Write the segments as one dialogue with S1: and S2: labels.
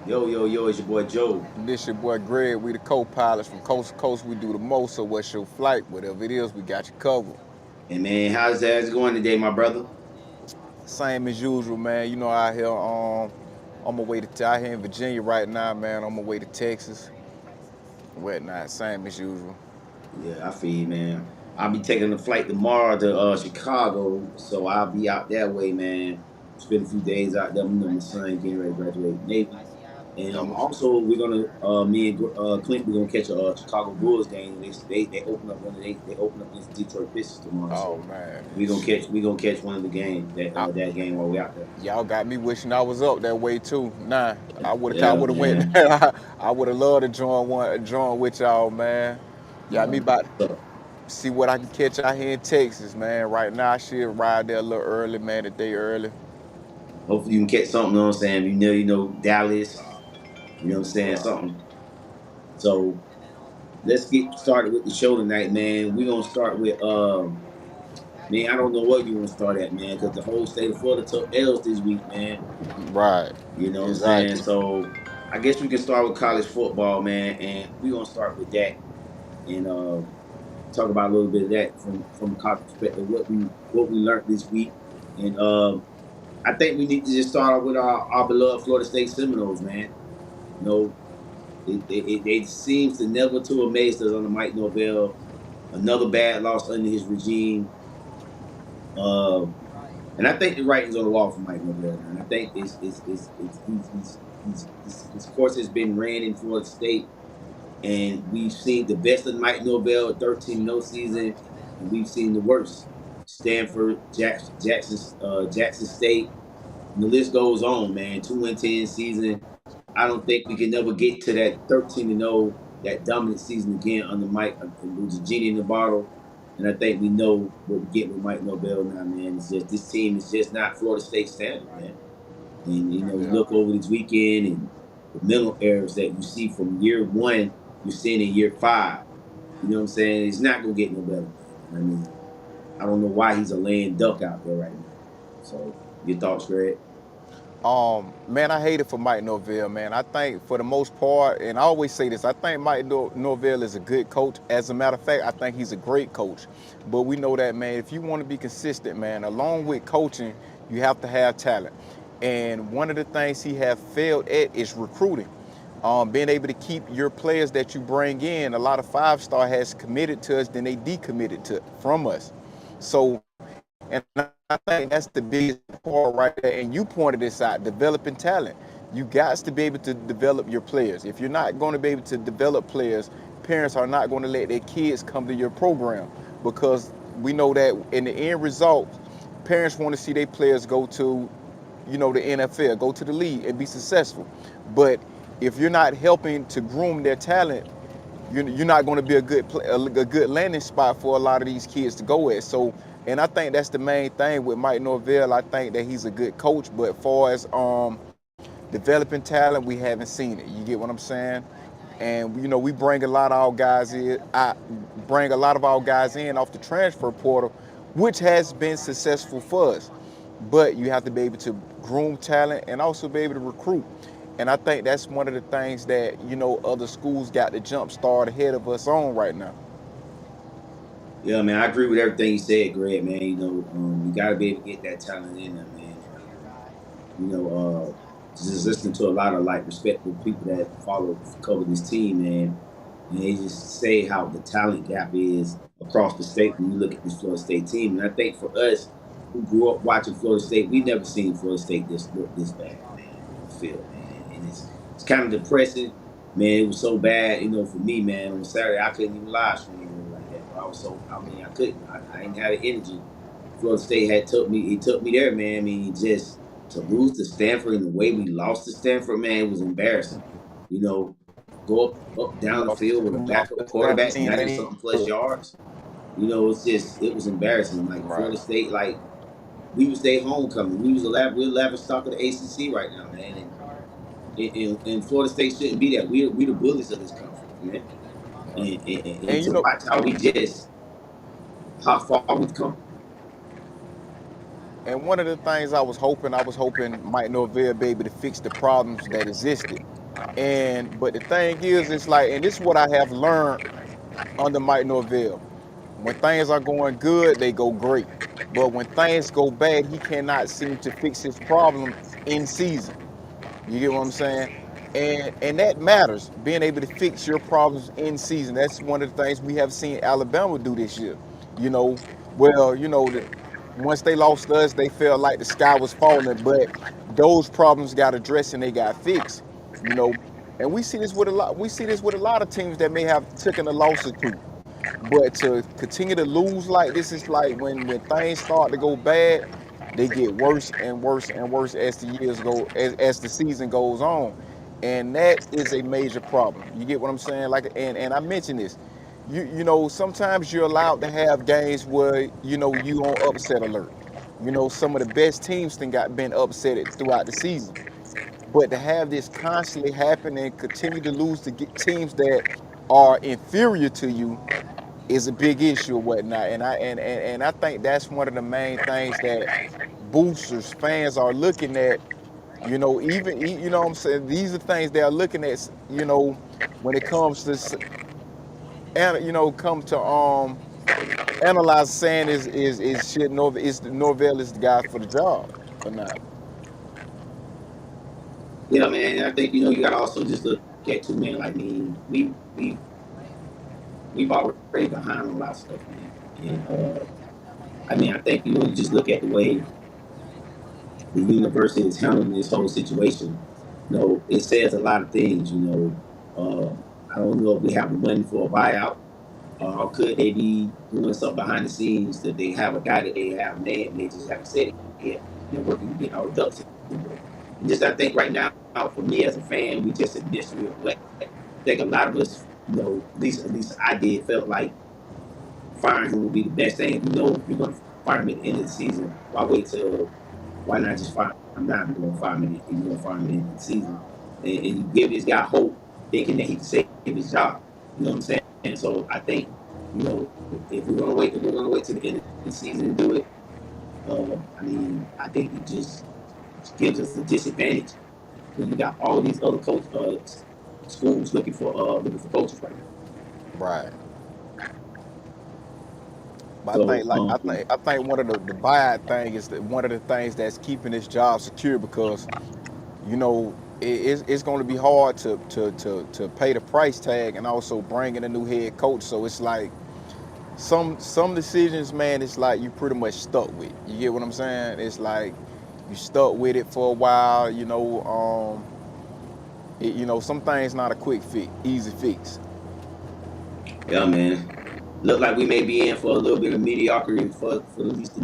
S1: Yo, yo, yo, it's your boy Joe.
S2: This your boy Greg. We the co-pilots from coast to coast. We do the most. So what's your flight? Whatever it is, we got you covered.
S1: And man, how's that going today, my brother?
S2: Same as usual, man. You know, out here, on my way to out here in Virginia right now, man. On my way to Texas, whatnot. Same as usual.
S1: Yeah, I feel you, man. I'll be taking a flight tomorrow to Chicago, so I'll be out that way, man. Spend a few days out there. You know, my son getting ready to graduate Navy. And also we're gonna me and Clint we're gonna catch a Chicago Bulls game. They open up they open up against Detroit Pistons tomorrow,
S2: Oh
S1: so
S2: man,
S1: we gonna catch one of the game
S2: I,
S1: that game while we out there.
S2: y'all got me wishing I was up that way too. Nah, I
S1: Yeah,
S2: would have went.
S1: man.
S2: I would have loved to join with y'all, man. Y'all me
S1: Yeah.
S2: about
S1: So,
S2: see what I can catch out here in Texas, man. Right now, I should ride there a little early, man, a day early.
S1: hopefully you can catch something. You know what I'm saying? You know Dallas. You know what I'm saying? Something. So let's get started with the show tonight, man. We're gonna start with man. I don't know what you want to start at, man, because the whole state of Florida took L's this week, man.
S2: Right.
S1: You know what I'm saying?
S2: Exactly.
S1: So I guess we can start with college football, man, and we're gonna start with that and talk about a little bit of that from a college perspective, what we learned this week, and I think we need to just start off with our beloved Florida State Seminoles, man. You know, they seems to never to amaze us under Mike Norvell. Another bad loss under his regime. Um, and I think the writing's on the wall for Mike Norvell. And I think his course has been ran in Florida State, and we've seen the best of Mike Norvell at 13 no season, and we've seen the worst. Stanford, Jackson State, and the list goes on, man. 2-10 season. I don't think we can never get to that 13-0, that dominant season again under Mike. It was a genie in the bottle. And I think we know what we get with Mike Norvell now, man. It's just this team is just not Florida State standard, man. And you
S2: Yeah.
S1: look over this weekend and the mental errors that you see from year one, you're seeing in year five. You know what I'm saying? It's not gonna get no better, man. I mean, I don't know why he's a laying duck out there right now. So your thoughts, Greg?
S2: Man, I hate it for Mike Norvell, man. I think for the most part, and I always say this, I think Norvell is a good coach. As a matter of fact, I think he's a great coach. But we know that, man, if you want to be consistent, man, along with coaching, you have to have talent. And one of the things he has failed at is recruiting. Being able to keep your players that you bring in, a lot of five-star has committed to us, then they decommitted from us. So, and I think that's the biggest part right there. And you pointed this out, developing talent. You got to be able to develop your players. If you're not going to be able to develop players, parents are not going to let their kids come to your program because we know that in the end result, parents want to see their players go to, the NFL, go to the league and be successful. But if you're not helping to groom their talent, you're not going to be a good landing spot for a lot of these kids to go at. So, and I think that's the main thing with Mike Norvell. I think that he's a good coach, but as far as developing talent, we haven't seen it. You get what I'm saying? And we bring a lot of our guys in. I bring a lot of our guys in off the transfer portal, which has been successful for us. But you have to be able to groom talent and also be able to recruit. And I think that's one of the things that other schools got to jump start ahead of us on right now.
S1: Yeah, man, I agree with everything you said, Greg. Man, you got to be able to get that talent in there, man. And, just listening to a lot of like respectable people that cover this team, man, and they just say how the talent gap is across the state when you look at this Florida State team. And I think for us who grew up watching Florida State, we never seen Florida State look this bad, man, on the field, man. And it's kind of depressing, man. It was so bad, for me, man. On Saturday, I couldn't even live stream like that. Bro. I couldn't. I didn't have the energy. Florida State had took me. It took me there, man. I mean, just to lose to Stanford and the way we lost to Stanford, man, it was embarrassing. You know, go up down the field with a backup quarterback, 90 something plus yards. It was embarrassing. Like
S2: Right.
S1: Florida State, like we was their homecoming. We're laughing stock of the ACC right now, man. And Florida State shouldn't be that. We the bullies of this conference, man. And
S2: And
S1: to watch how far we've come.
S2: and one of the things I was hoping Mike Norvell be able to fix the problems that existed. And but the thing is, it's like, and this is what I have learned under Mike Norvell. When things are going good, they go great. But when things go bad, he cannot seem to fix his problem in season. You get what I'm saying? And that matters. Being able to fix your problems in season. That's one of the things we have seen Alabama do this year. You know, well, once they lost us, they felt like the sky was falling, but those problems got addressed and they got fixed. You know, and we see this with a lot. We see this with a lot of teams that may have taken a loss or two. But to continue to lose like this is like when things start to go bad, they get worse and worse and worse as the years go as the season goes on. And that is a major problem. You get what I'm saying? Like and I mentioned this. Sometimes you're allowed to have games where, you on upset alert. Some of the best teams been upset throughout the season. But to have this constantly happen and continue to lose to get teams that are inferior to you is a big issue or whatnot. And I think that's one of the main things that boosters, fans are looking at. Even what I'm saying, these are things they are looking at. When it comes to and come to analyze saying is shit. Norvell is the guy for the job or not?
S1: Yeah, man. I think you got to also just look at too, man. Like, I mean, we've already behind on a lot of stuff, man. And I mean, I think you just look at the way the university is handling this whole situation. It says a lot of things. I don't know if we have the money for a buyout. Or could they be doing something behind the scenes that they have a guy that they have named and they just haven't said it yet? They're working to get our ducks in a row. And just I think right now, for me as a fan, we just in disrespect. I think a lot of us, at least I did, felt like firing him would be the best thing. If you're going to fire him at the end of the season, why not just fire him now? If you're going to fire him you're going to fire him at the end of the season. And you give this guy hope, thinking that he can save his job. You know what I'm saying? So I think, if we're gonna wait to the end of the season to do it. I mean, I think it just gives us a disadvantage when you got all these other schools looking for coaches right now.
S2: Right. But I
S1: So
S2: think like I think one of the buyout thing is that one of the things that's keeping this job secure because it's going to be hard to pay the price tag and also bring in a new head coach. So it's like some decisions, man, it's like you pretty much stuck with. You get what I'm saying? It's like you stuck with it for a while. Some things not a quick fix, easy fix.
S1: yeah, man. Look like we may be in for a little bit of mediocrity for at least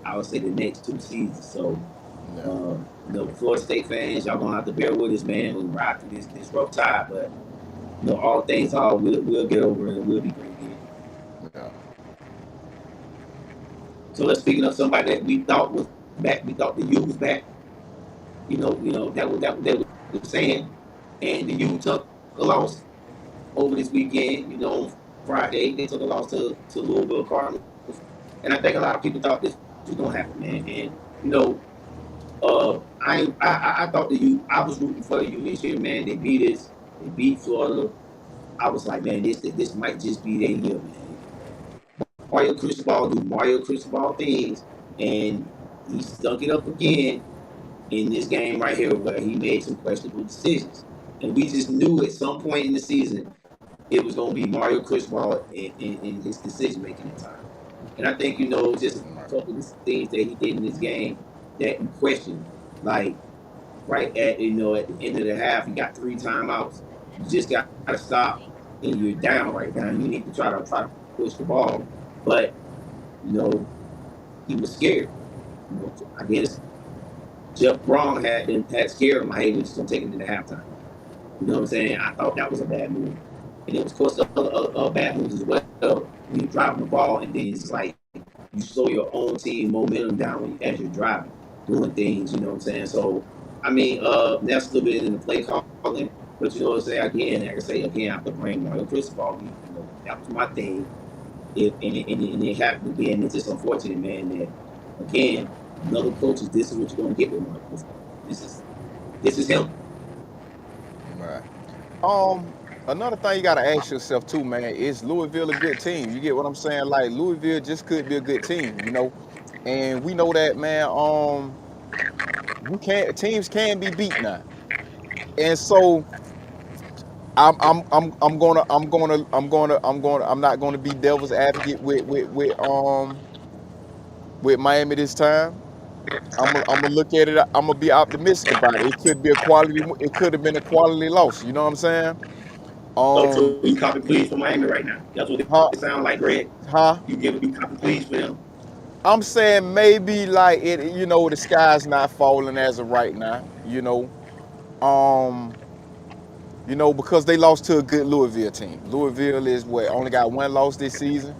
S1: I would say the next 2 seasons. So,
S2: Yeah.
S1: Florida State fans, y'all gonna have to bear with us, man. We ride through this rough tide, but all things all, we'll get over it and we'll be great again.
S2: Yeah.
S1: So let's speaking of somebody that we thought was back, we thought the U was back. That was saying, and the U took a loss over this weekend. On Friday they took a loss to Louisville Cardinals, and I think a lot of people thought this was gonna happen, man. And you know, I thought the U. I was rooting for the U this year, man. They beat us. They beat Florida. I was like, man, this might just be their year, man. Mario Cristobal do Mario Cristobal things, and he stunk it up again in this game right here where he made some questionable decisions. And we just knew at some point in the season it was going to be Mario Cristobal in his decision making at time. And I think, just a couple of things that he did in this game that you question. Like, right at the end of the half, you got 3 timeouts. You just got to stop, and you're down right now. You need to try to push the ball. But, you know, he was scared. I guess Jeff Braun had scared him. Hey, we're just gonna take it into halftime. You know what I'm saying? I thought that was a bad move, and it was, of course, other bad moves as well. When you're driving the ball, and then it's like you slow your own team momentum down as you're driving, doing things. You know what I'm saying? So, I mean, that's a little bit in the play calling, but you know what I'm saying? Again, like I say again, I have to bring Mario Cristobal. That was my thing. And it happened again. It's just unfortunate, man. That again, another coach is this is what you're gonna get with Mario Cristobal. This is him.
S2: Right. Um, Another thing you gotta ask yourself too, man, is Louisville a good team? You get what I'm saying? Like Louisville just could be a good team, you know, and we know that, man. You can't teams can be beat now, and so I'm not gonna be devil's advocate with Miami this time. I'm gonna look at it. I'm gonna be optimistic about it. It could be a quality. It could have been a quality loss. You know what I'm saying?
S1: So
S2: Um,
S1: you copy please for Miami right now. That's what it
S2: huh?
S1: sounds like, Greg.
S2: Huh?
S1: You give me copy please for them.
S2: I'm saying maybe like it. You know, the sky's not falling as of right now. Um, because they lost to a good Louisville team. Louisville is what only got one loss this season.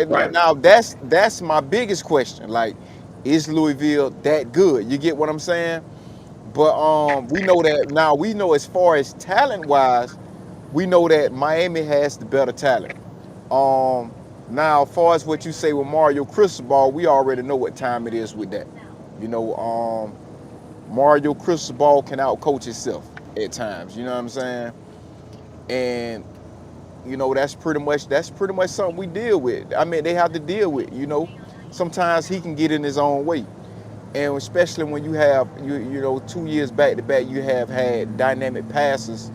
S1: Right.
S2: Now that's my biggest question. Like, is Louisville that good? You get what I'm saying? But we know that now. We know as far as talent wise, we know that Miami has the better talent. Um, Now, as far as what you say with Mario Cristobal, we already know what time it is with that. You know, Mario Cristobal can outcoach himself at times. You know what I'm saying? And that's pretty much something we deal with. I mean, they have to deal with. Sometimes he can get in his own way, and especially when you have 2 years back to back, you have had dynamic passes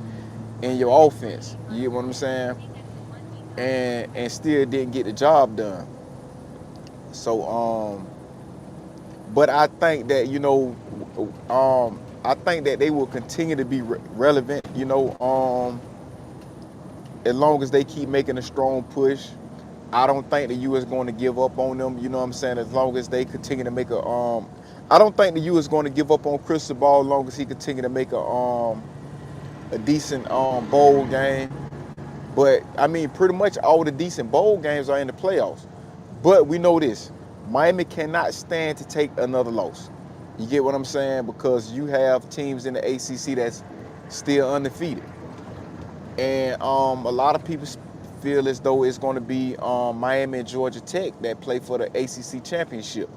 S2: in your offense. You get what I'm saying? And still didn't get the job done. So but I think that they will continue to be relevant. As long as they keep making a strong push. I don't think the U is going to give up on them. You know what I'm saying? As long as they continue to make I don't think the U is going to give up on Cristobal as long as he continue to make a decent bowl game. But I mean, pretty much all the decent bowl games are in the playoffs. But we know this: Miami cannot stand to take another loss. You get what I'm saying? Because you have teams in the ACC that's still undefeated, and a lot of people feel as though it's going to be Miami and Georgia Tech that play for the ACC championship.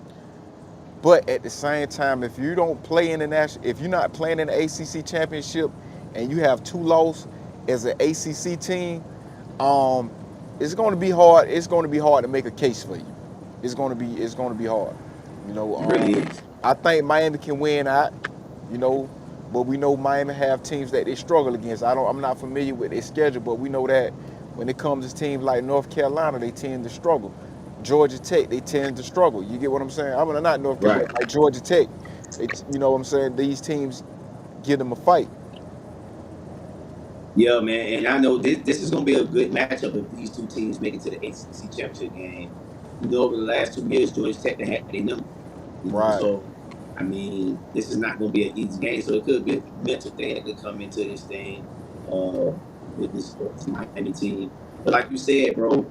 S2: But at the same time, if you don't play in the if you're not playing in the ACC championship, and you have two losses as an ACC team, um, it's going to be hard. It's going to be hard to make a case for you. It's going to be hard. You know,
S1: It really is.
S2: I think Miami can win out. You know, but we know Miami have teams that they struggle against. I'm not familiar with their schedule, but we know that when it comes to teams like North Carolina, they tend to struggle. Georgia Tech, they tend to struggle. You get what I'm saying? I mean, not North Carolina,
S1: Right.
S2: like Georgia Tech. You know what I'm saying? These teams give them a fight.
S1: Yeah, man. And I know this is gonna be a good matchup if these two teams make it to the ACC championship game. Over the last 2 years, Georgia Tech they had their number.
S2: Right,
S1: So I mean, this is not gonna be an easy game. So it could be a mental thing that could come into this thing uh with this Miami team. But like you said, bro,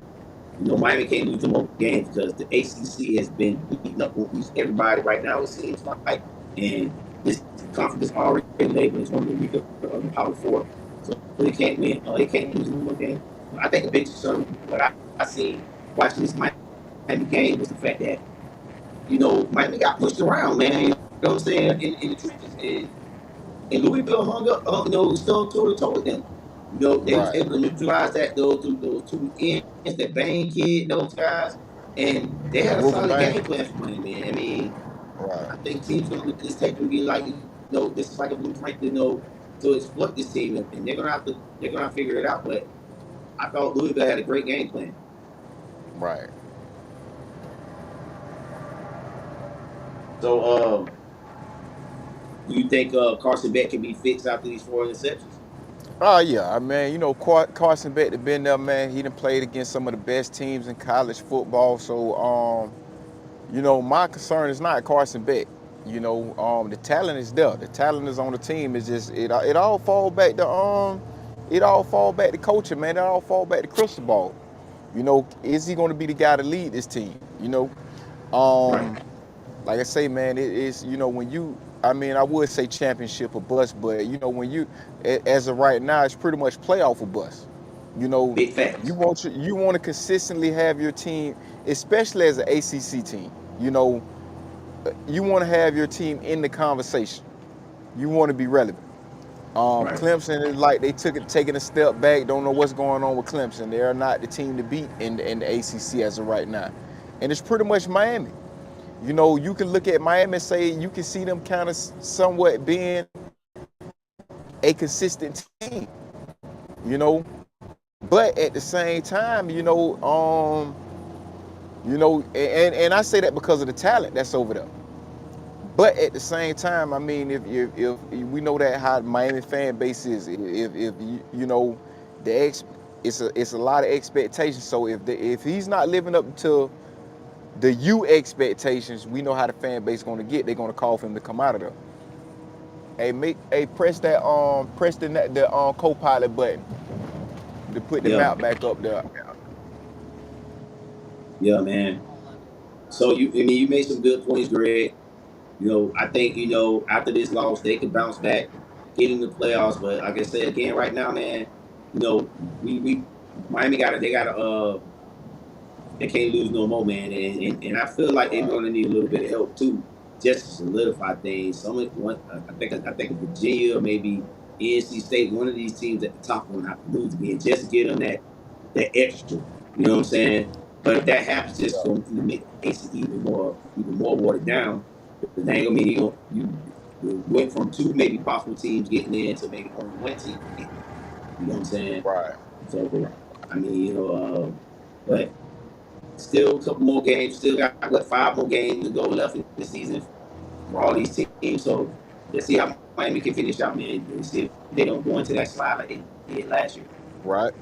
S1: Miami can't lose more games because the ACC has been beating up on everybody right now. It seems like, and this conference is already labeled as one of the weaker of the Power Four, so they can't win. They can't lose one more game. I think the biggest concern, what I seen watching this Miami game was the fact that Miami got pushed around, man. You know what I'm saying in the trenches, and Louisville hung up, still toe to toe with them. They was
S2: right.
S1: able to neutralize that those two ends, that Bain kid, those guys, and they had a
S2: Ruben
S1: solid
S2: Bain.
S1: game plan for Miami, man. I mean,
S2: Right,
S1: I think teams gonna look at this tape and be like, this is like a blueprint, to exploit this team, and they're gonna figure it out. But I thought Louisville had a great game plan.
S2: right.
S1: So, do you think Carson Beck can be fixed after these 4 interceptions?
S2: Oh yeah, I mean, Carson Beck has been there, man. He done played against some of the best teams in college football. So, my concern is not Carson Beck. The talent is there. The talent is on the team. It's just it all fall back to coaching, man. It all fall back to Cristobal. Is he going to be the guy to lead this team?
S1: Right.
S2: Um, like I say, man, it is when you. I mean, I would say championship or bust, but when as of right now, it's pretty much playoff or bust. You know,
S1: Big facts.
S2: you want to consistently have your team, especially as an ACC team. You know, you want to have your team in the conversation. You want to be relevant.
S1: Right.
S2: Clemson is like they taking a step back. Don't know what's going on with Clemson. They are not the team to beat in the ACC as of right now, and it's pretty much Miami. You know, you can look at Miami and say you can see them kind of somewhat being a consistent team. You know, but at the same time, and I say that because of the talent that's over there. But at the same time, I mean, if we know that how the Miami fan base is, if you know, the ex, it's a lot of expectations. So if he's not living up to the U expectations, we know how the fan base going to get. They're going to call for him to come out of there. Hey, press the co-pilot button to put the
S1: Yeah.
S2: map back up there.
S1: Yeah, man. So I mean, you made some good points, Greg. I think after this loss, they could bounce back, get in the playoffs. But like I said again, right now, man, we Miami they can't lose no more, man. And I feel like they're
S2: Right,
S1: going to need a little bit of help too, just to solidify things. I think Virginia or maybe NC State, one of these teams at the top will have to lose again, just to get them that extra. You know what I'm saying? But if that happens, just
S2: yeah,
S1: going to make the ACC even more watered down. Because they ain't gonna mean you went from two maybe possible teams getting in to maybe only one team getting in. You know what I'm saying?
S2: right.
S1: So I mean, but still a couple more games. Still got what 5 more games to go left in the season for all these teams. So let's see how Miami can finish out, man. And see if they don't go into that slide like they did last year.
S2: Right.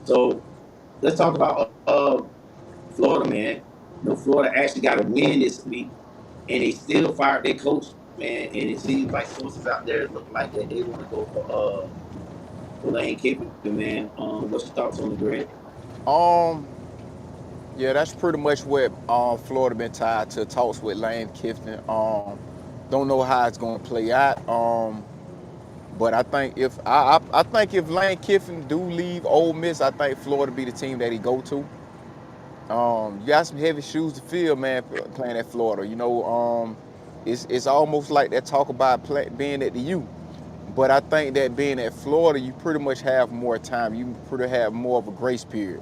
S1: So let's talk about Florida, man. Florida actually got a win this week, and they still fired their coach, man. And it seems like sources out there look like that they want to go for Lane Kiffin, man. What's your thoughts on the Greg?
S2: Um, Yeah, that's pretty much what Florida been tied to talks with Lane Kiffin. Don't know how it's gonna play out. But I think I think if Lane Kiffin do leave Ole Miss, I think Florida be the team that he go to. You got some heavy shoes to fill, man, playing at Florida. It's almost like that talk about being at the U. But I think that being at Florida, you pretty much have more time. You pretty have more of a grace period,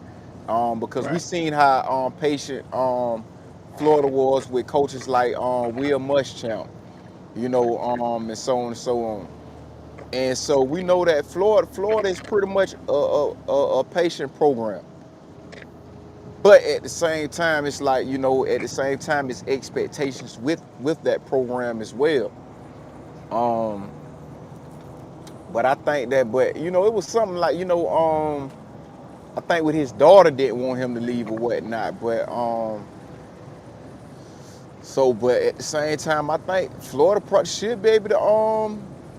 S2: because we
S1: Right.
S2: seen how patient Florida was with coaches like Will Muschamp, and so on and so on. And so we know that Florida is pretty much a patient program. But at the same time, it's like at the same time, it's expectations with that program as well. Um, but I think that, it was something like I think with his daughter didn't want him to leave or whatnot. But at the same time, I think Florida should be able to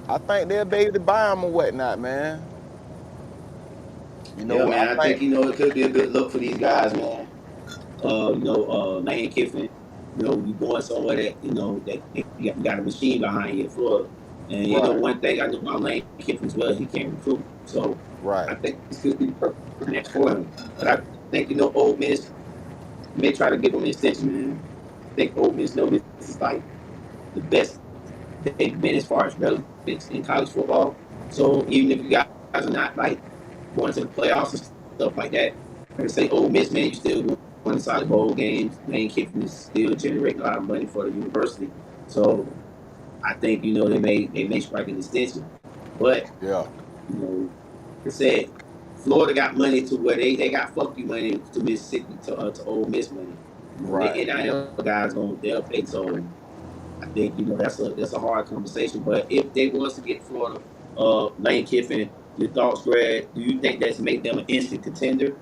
S2: I think they'll be able to buy him or whatnot, man.
S1: Yeah,
S2: I
S1: man. I think
S2: think
S1: it could be a good look for these guys, man. Lane Kiffin. You going somewhere that that you got a machine behind you in Florida. And
S2: right,
S1: one thing I know about Lane Kiffin as well, he can recruit. So
S2: right,
S1: I think this could be the perfect match for him. But I think Ole Miss may try to give him an extension, man. I think Ole Miss know this is like the best they've been as far as relevance in college football. So even if you guys are not like going to the playoffs and stuff like that, like I say, Ole Miss, man, you still going inside the bowl games. Lane Kiffin is still generating a lot of money for the university. So I think they may strike an extension, but
S2: yeah,
S1: like I said, Florida got money to where they got fuck you money to Mississippi to Ole Miss money. The
S2: right.
S1: NIL guys they'll pay. So I think that's a hard conversation. But if they was to get Florida, Lane Kiffin, your thoughts, Greg? Do you think that's make them an instant contender?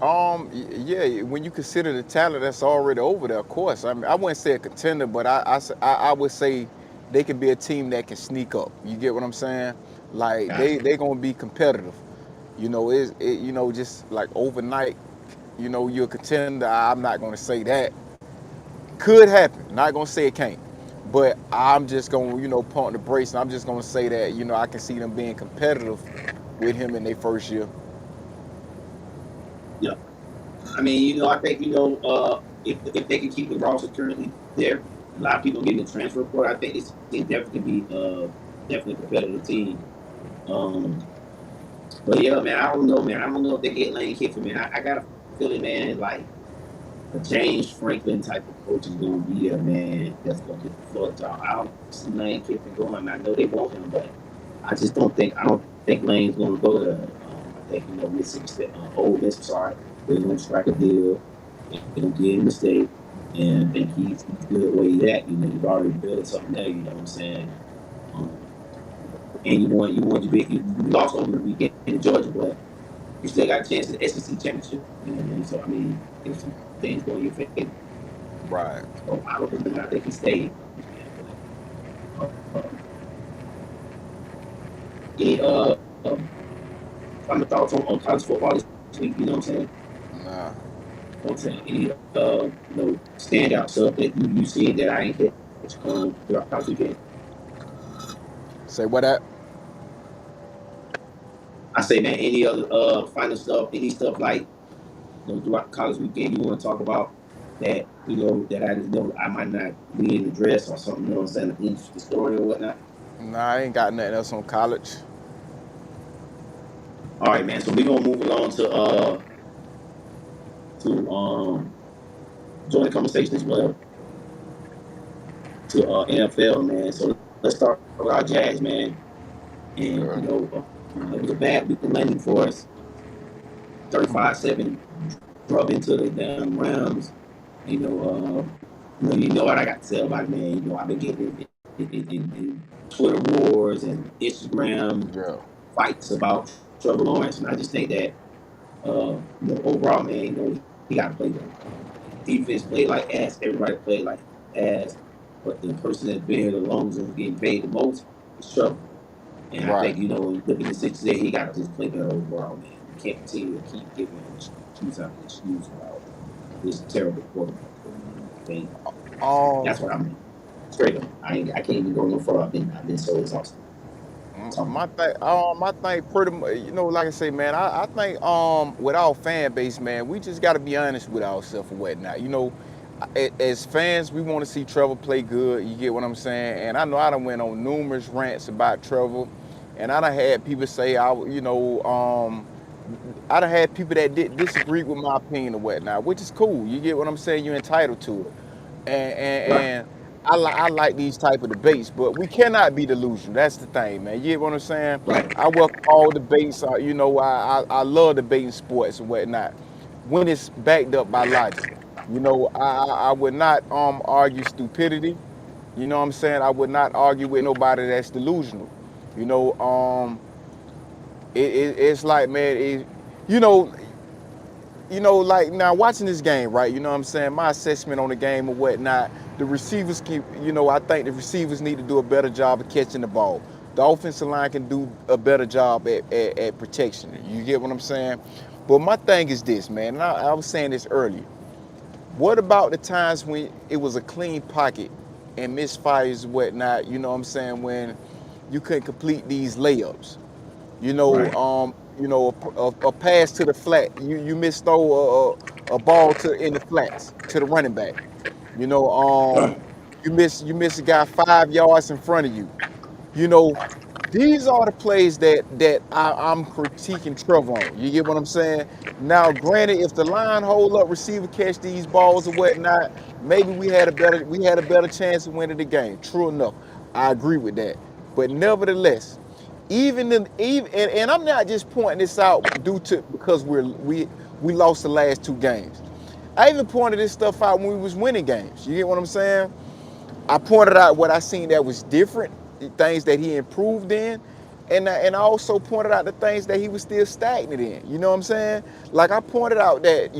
S2: Yeah, when you consider the talent that's already over there, of course. I mean, I wouldn't say a contender, but I would say they could be a team that can sneak up. You get what I'm saying? Like
S1: Gotcha.
S2: they gonna be competitive. Just like overnight, you're a contender. I'm not gonna say that. Could happen. Not gonna say it can't. But I'm just gonna, pump the brakes, and I'm just gonna say that, I can see them being competitive with him in their first year.
S1: Yeah. I mean, I think if they can keep the roster currently there, A lot of people getting the transfer report. I think this team definitely can be definitely a competitive team. Um, but yeah, man, I don't know, man. I don't know if they get Lane Kiffin, man. I got a feeling, man, like a James Franklin type of coach is going to be there, man. That's going to get the Florida job. I don't see Lane Kiffin going. I know they want him, but I just don't think. I don't think Lane's going to go there. I think Mississippi Ole Miss. Sorry, they're going to strike a deal. They're going to get him a mistake, and I think he's good where he's at. You've already built something there. You know what I'm saying? Um, and you lost over the weekend in Georgia, but you still got a chance at the SEC championship. You know what I mean? So I mean, if some things go in your favor.
S2: Right.
S1: So I don't think I think he stayed. Uh, any final thoughts on college football this week? You know what I'm saying?
S2: Nah.
S1: Any standout stuff that you see that I ain't catch throughout college weekend?
S2: Say what that?
S1: I say, man, any other final stuff, any stuff like throughout college weekend you want to talk about that that I might not be in the dress or something. You know what I'm saying? An interesting story or whatnot.
S2: Nah, I ain't got nothing else on college.
S1: All right, man. So we're gonna move along to join the conversation as well to NFL, man. So let's start with our Jags, man. And
S2: Okay.
S1: it was a bad week of landing for us. 35-7 drove into the damn Rams. You know what I got to say about it, man. I've been getting in Twitter wars and Instagram
S2: Yeah.
S1: fights about Trevor Lawrence, and I just think that overall, man, he got to play better. Defense played like ass. Everybody played like ass. But the person that's been here the longest and getting paid the most is Trevor. And I
S2: Right.
S1: think, when you look at the situation, he got to just play better overall, man. You can't continue to keep giving him excuse after excuse about this terrible quarterback. I think
S2: Um,
S1: that's what I mean. Straight up. I can't even go no further. I've been so exhausted. Talking
S2: my thing, pretty much, like I say, man, I think, with our fan base, man, we just got to be honest with ourselves and whatnot. As fans, we want to see Trevor play good. You get what I'm saying? And I know I done went on numerous rants about Trevor, and I done had people say, I done had people that did disagree with my opinion or whatnot, which is cool. You get what I'm saying? You're entitled to it.
S1: right.
S2: And I like these type of debates, but we cannot be delusional. That's the thing, man. You get what I'm saying?
S1: Right.
S2: I welcome all debates. I love debating sports and whatnot when it's backed up by logic. I would not argue stupidity. You know what I'm saying? I would not argue with nobody that's delusional. You know, it's like, man, you know, like now watching this game, right? You know what I'm saying? My assessment on the game or whatnot, the receivers I think the receivers need to do a better job of catching the ball. The offensive line can do a better job at protection. You get what I'm saying? But my thing is this, man, and I was saying this earlier. What about the times when it was a clean pocket and misfires and whatnot, you know what I'm saying, when you couldn't complete these layups? You know,
S1: Right.
S2: a pass to the flat. You misthrow a ball in the flats to the running back. You know,
S1: Right.
S2: you miss a guy 5 yards in front of you. You know, these are the plays that I'm critiquing Trevor on. You get what I'm saying? Now, granted, if the line hold up, receiver catch these balls or whatnot, maybe we had a better chance of winning the game. True enough, I agree with that. But nevertheless, and I'm not just pointing this out because we lost the last two games. I even pointed this stuff out when we was winning games. You get what I'm saying? I pointed out what I seen that was different, things that he improved in, and I also pointed out the things that he was still stagnant in. You know what I'm saying? Like I pointed out that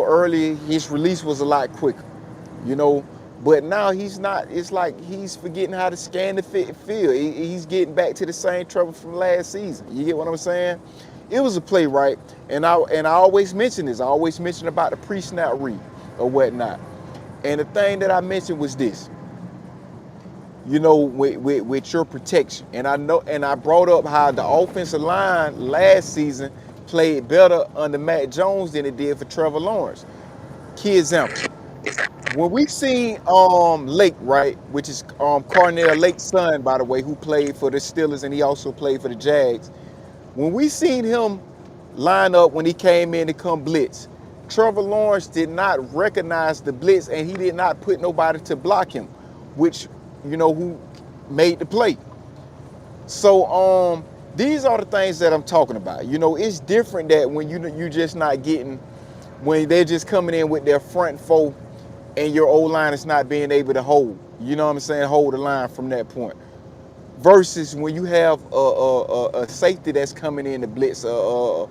S2: early his release was a lot quicker. You know, but now he's not. It's like he's forgetting how to scan the field. He's getting back to the same trouble from last season. You get what I'm saying? It was a play, right? And I always mention this. I always mention about the pre-snap read or whatnot. And the thing that I mentioned was this, with your protection. And I brought up how the offensive line last season played better under Matt Jones than it did for Trevor Lawrence. Key example. when we seen Lake, right, which is Cornell Lake's son, by the way, who played for the Steelers and he also played for the Jags. When we seen him line up when he came in to come blitz, Trevor Lawrence did not recognize the blitz and he did not put nobody to block him, which who made the play. So these are the things that I'm talking about. It's different that when you just not getting when they're just coming in with their front four and your O line is not being able to hold. You know what I'm saying? Hold the line from that point. Versus when you have a safety that's coming in to blitz, a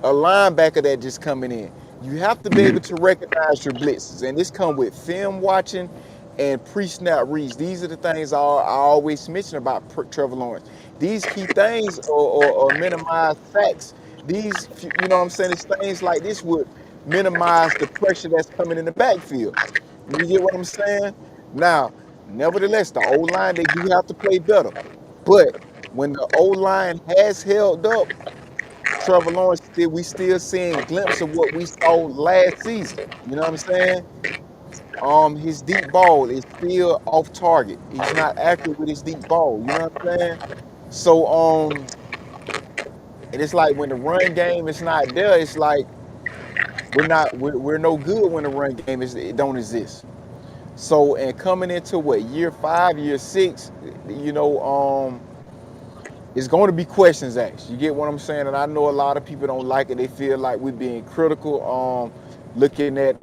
S2: linebacker that just coming in. You have to be able to recognize your blitzes, and this come with film watching and pre-snap reads. These are the things I always mention about Trevor Lawrence. These key things or minimize sacks. These, what I'm saying, is things like this would minimize the pressure that's coming in the backfield. You get what I'm saying? Now, nevertheless, the O line they do have to play better, but when the O line has held up, Trevor Lawrence we still seeing glimpses of what we saw last season. You know what I'm saying? His deep ball is still off target. He's not accurate with his deep ball. You know what I'm saying? So and it's like when the run game is not there, it's like we're no good when the run game it don't exist. So and coming into what year 5, year 6, you know, it's going to be questions asked. You get what I'm saying? And I know a lot of people don't like it. They feel like we're being critical, looking at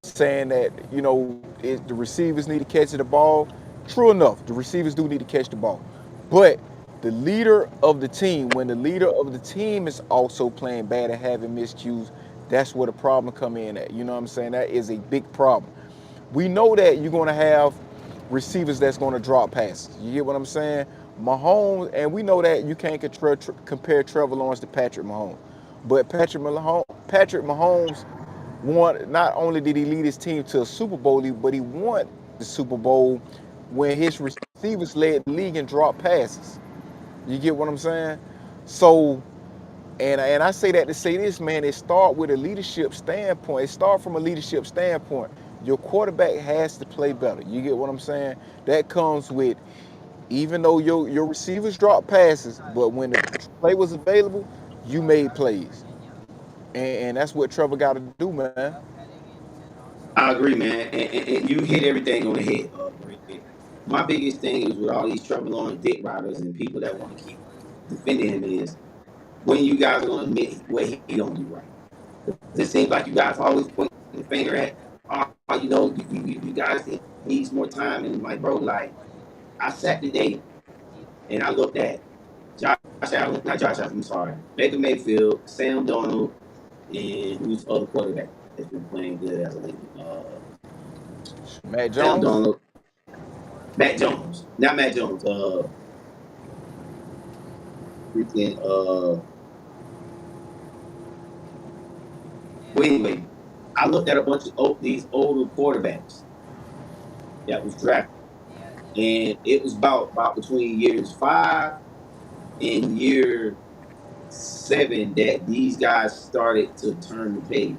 S2: saying that the receivers need to catch the ball. True enough, the receivers do need to catch the ball, but the leader of the team, when the leader of the team is also playing bad and having miscues, that's where the problem come in at. You know what I'm saying? That is a big problem. We know that you're going to have receivers that's going to drop passes. You get what I'm saying? Mahomes, and we know that you can't compare Trevor Lawrence to Patrick Mahomes. But Patrick Mahomes won. Not only did he lead his team to a Super Bowl, but he won the Super Bowl when his receivers led the league in drop passes. You get what I'm saying? So, and I say that to say this, man. It start with a leadership standpoint. It start from a leadership standpoint. Your quarterback has to play better. You get what I'm saying? That comes with, even though your receivers drop passes, but when the play was available, you made plays, and that's what Trevor got to do, man.
S1: I agree, man. And you hit everything on the head, Greg. My biggest thing is with all these Trevor Lawrence dick riders and people that want to keep defending him is when you guys are going to admit what he don't do right. Because it seems like you guys always point the finger at, you guys needs more time. And like, bro, like, I sat today and I looked at Josh Allen, not Josh Allen, I'm sorry, Baker Mayfield, Sam Darnold, and who's the other quarterback that's been playing good as a late.
S2: Matt
S1: Sam
S2: Jones.
S1: Darnold, Matt Jones, not Matt Jones. Freaking. Well, anyway, I looked at a bunch of these older quarterbacks that was drafted, and it was about between years 5 and year 7 that these guys started to turn the page.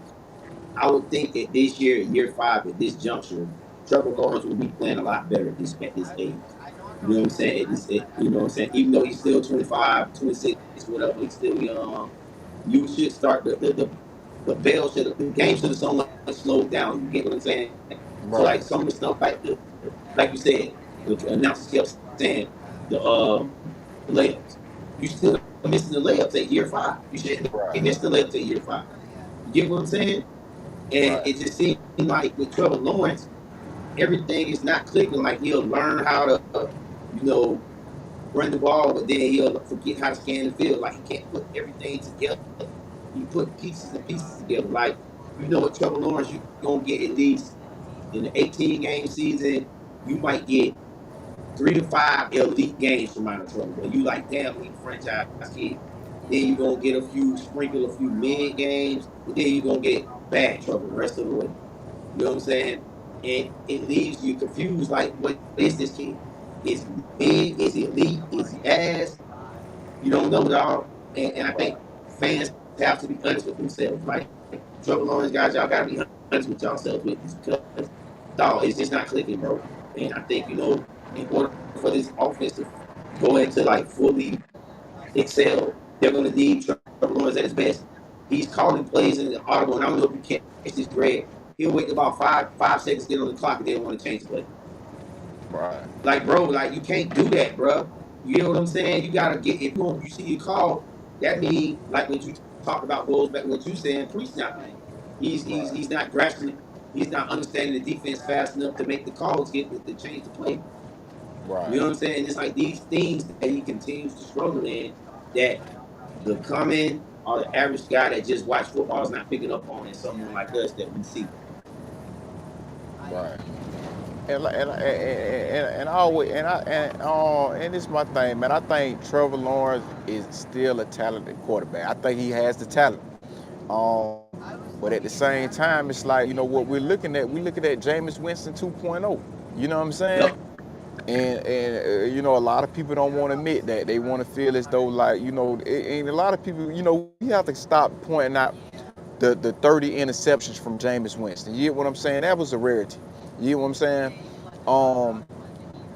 S1: I would think that this year 5, at this juncture, Trevor Lawrence will be playing a lot better at this age. You know what I'm saying? You know what I'm saying? Even though he's still 25, 26, whatever, he's still young. You should start the bell should the game should have so much slowed down. You get what I'm saying? So
S2: Right.
S1: like some of the stuff like you said, the announcers kept saying the layups. You still missing the layups at year 5. You shouldn't be
S2: Right.
S1: missing the layups at year 5. You get what I'm saying? And
S2: Right.
S1: it just seemed like with Trevor Lawrence, everything is not clicking. Like he'll learn how to, you know, run the ball, but then he'll forget how to scan the field. Like he can't put everything together. He put pieces and pieces together. Like with Trevor Lawrence, you're gonna get at least in the 18 game season, you might get 3 to 5 elite games from out of Trevor. But you like, damn, he franchise kid. Then you're gonna get sprinkle a few mid games, but then you're gonna get bad Trevor the rest of the way. You know what I'm saying? And it leaves you confused. Like, what is this kid? Is he mid? Is he elite? Is he ass? You don't know it all. And I think
S2: Right.
S1: fans have to be honest with themselves. Like, Trevor Lawrence, guys, y'all got to be honest honest with yourself with is because, dog, it's just not clicking, bro. And I think, in order for this offense to go into like fully excel, they're going to need Trevor Lawrence at his best. He's calling plays in the audible, and I don't know if you catch this, Greg. He'll wait about five seconds, get on the clock, and then want to change the play.
S2: Right.
S1: Like, bro, like you can't do that, bro. You know what I'm saying? You gotta get if you see you call. That means like what you talked about goes back to what you saying pre-snap thing. He's
S2: Right.
S1: not grasping it. He's not understanding the defense fast enough to make the calls, get to change the play. You
S2: Right.
S1: know what I'm saying? It's like these things that he continues to struggle in that the common or the average guy that just watch football is not picking up on, and someone like us that we see.
S2: Right. And I always and it's my thing, man. I think Trevor Lawrence is still a talented quarterback. I think he has the talent. Um, but at the same time, it's like what we're looking at. We're looking at Jameis Winston 2.0. You know what I'm saying?
S1: Yep.
S2: And a lot of people don't want to admit that. They want to feel as though and a lot of people, we have to stop pointing out the 30 interceptions from Jameis Winston. You get what I'm saying? That was a rarity. You get what I'm saying? Um,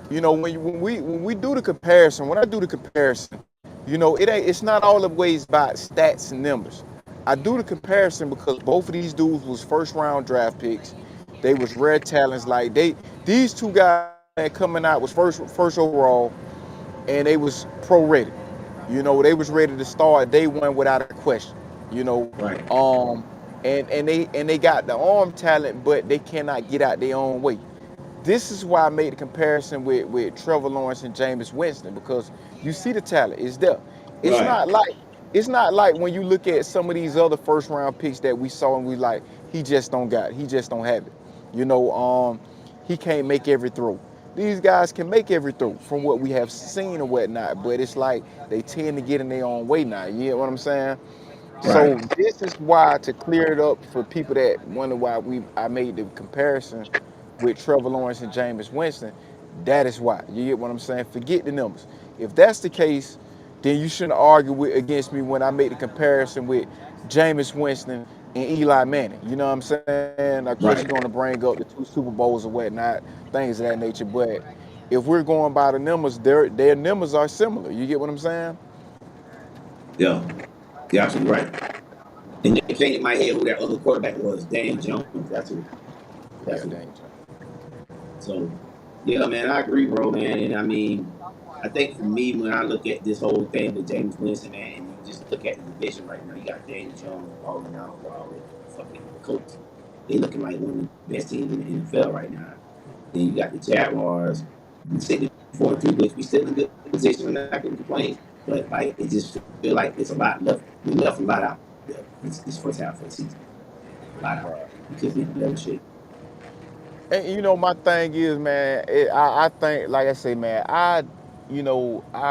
S2: when we do the comparison, when I do the comparison, it's not always about stats and numbers. I do the comparison because both of these dudes was first round draft picks. They was rare talents. Like these two guys, man, coming out was first overall, and they was pro ready. They was ready to start day one without a question. You know,
S1: Right.
S2: um, and they got the arm talent, but they cannot get out their own way. This is why I made the comparison with Trevor Lawrence and Jameis Winston, because you see the talent is there. It's
S1: Right.
S2: not like it's not like when you look at some of these other first round picks that we saw and we like, he just don't got it. He just don't have it. You know, he can't make every throw. These guys can make every throw from what we have seen and whatnot, but it's like they tend to get in their own way now. You get what I'm saying? So
S1: Right.
S2: this is why, to clear it up for people that wonder why I made the comparison with Trevor Lawrence and Jameis Winston. That is why. You get what I'm saying? Forget the numbers. If that's the case, then you shouldn't argue against me when I make the comparison with Jameis Winston and Eli Manning. You know what I'm saying? Of course, you're going to
S1: Right.
S2: bring up the two Super Bowls or whatnot, things of that nature. But if we're going by the numbers, their numbers are similar. You get what I'm saying?
S1: Yeah. You're absolutely right. And it came in my head who that other quarterback was, Daniel Jones. That's
S2: Yeah,
S1: who.
S2: danger.
S1: So yeah, man, I agree, bro, man. And I mean, I think for me, when I look at this whole thing with James Winston, man, and you just look at the division right now, you got Daniel Jones balling out while the fucking Colts. They looking like one of the best teams in the NFL right now. Then you got the Jaguars, sitting 4-2, which we still in good position. We're not going to complain, but like it just feel like it's a lot left. We left a lot out this first half of the season. A lot out.
S2: Right.
S1: We could be in better shape.
S2: And my thing is, man, I think, like I say, man, I